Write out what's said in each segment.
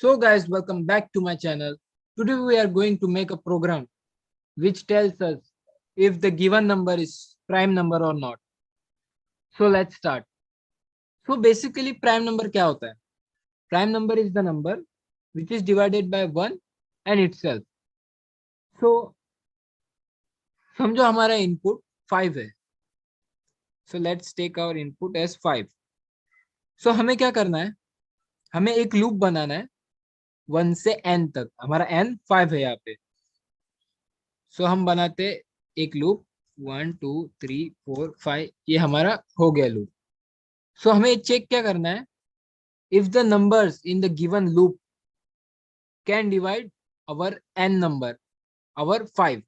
So guys, welcome back to my channel. Today we are going to make a program which tells us if the given number is prime number or not. So let's start. So basically prime number क्या होता है? Prime number is the number which is divided by 1 and itself. So समझो हमारा input 5 है. So let's take our input as 5. So हमें क्या करना है? हमें एक लूप बनाना है 1 से n तक. हमारा n 5 है यहाँ पे. सो हम बनाते एक लूप 1 2 3 4 5. ये हमारा हो गया लूप. सो हमें चेक क्या करना है? If the numbers in the given loop can divide our n number, our 5.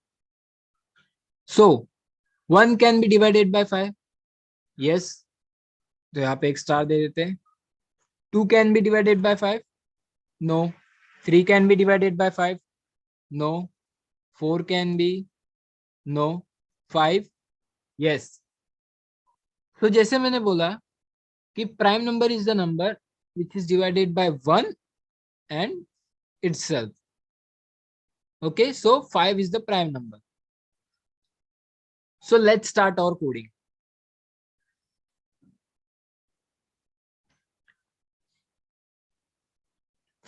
So 1 can be divided by 5. Yes, तो यहाँ पे एक स्टार दे देते हैं. 2 can be divided by 5. No. 3 can be divided by 5. No. 4 can be. No. 5. Yes. तो जैसे मैंने बोला कि prime number is the number which is divided by 1 and itself. Okay, so 5 is the prime number. So let's start our coding.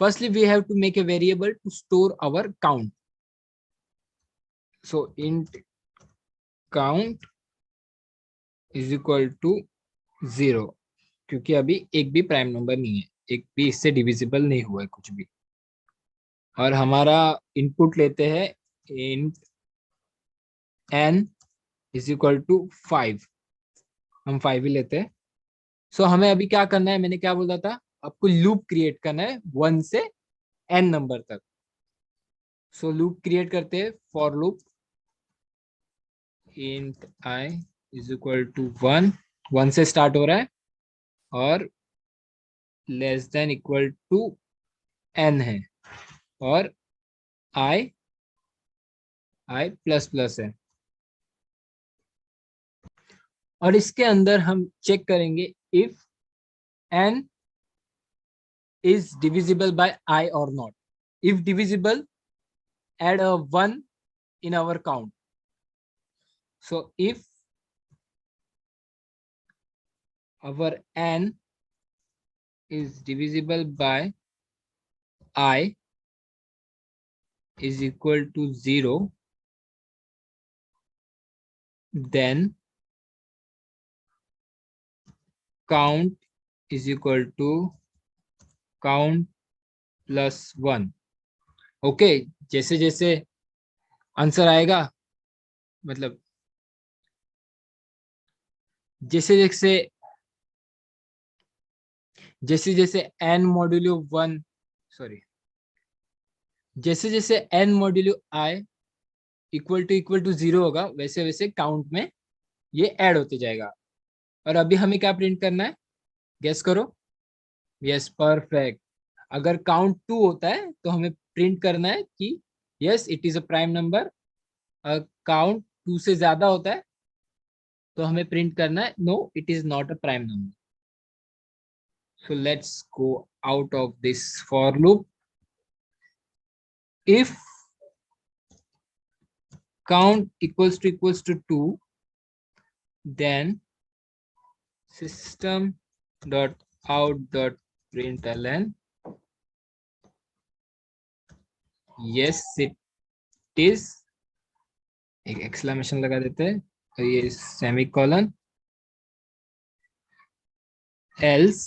Firstly, we have to make a variable to store our count. So int count is equal to 0, क्योंकि अभी एक भी prime number नहीं है, एक भी इससे divisible नहीं हुआ है कुछ भी. और हमारा इनपुट लेते हैं int n is equal to 5. हम 5 ही लेते हैं. सो हमें अभी क्या करना है? मैंने क्या बोला था आपको? लूप क्रिएट करना है 1 से n नंबर तक. सो लूप क्रिएट करते हैं. For loop int I is equal to 1. 1 से स्टार्ट हो रहा है और less than equal to n है और i प्लस प्लस है. और इसके अंदर हम चेक करेंगे if n is divisible by I or not. If divisible, add a 1 in our count. So if our n is divisible by I is equal to 0, then count is equal to count plus 1. Okay, जैसे जैसे answer आएगा, मतलब जैसे जैसे जैसे जैसे n modulo 1, sorry, जैसे जैसे n modulo I equal to 0 होगा, वैसे वैसे काउंट में ये ऐड होते जाएगा. और अभी हमें क्या प्रिंट करना है? गेस करो. Yes, perfect. अगर काउंट 2 होता है तो हमें प्रिंट करना है कि yes it is a prime number. Count 2 से ज्यादा होता है तो हमें प्रिंट करना है no it is not a prime number. So let's go out of this for loop. If count equals to 2, then system dot out dot println yes it is, एक exclamation लगा देते हैं तो ये सेमीकोलन, else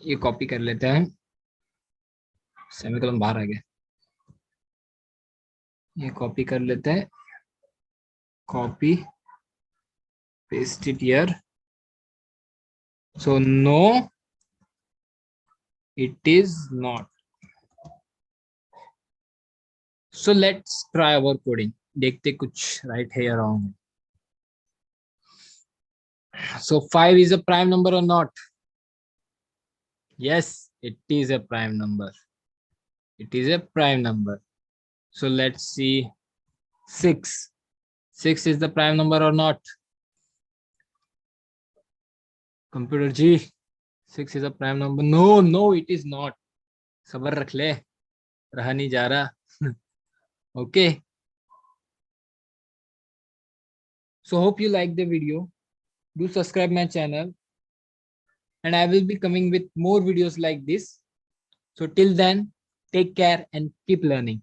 ये copy कर लेते हैं. सेमीकोलन बाहर आ गया, ये कॉपी कर लेते हैं. Copy paste it here. So no it is not. So let's try our coding. देखते कुछ राइट है या रॉन्ग है. So 5 is a prime number or not? Yes, it is a prime number. It is a prime number. So let's see 6. 6 is the prime number or not? Computer G, 6 is a prime number. No, it is not. सबर रख ले, रहा नहीं जा रहा. Okay. So hope you like the video. Do subscribe my channel, and I will be coming with more videos like this. So till then, take care and keep learning.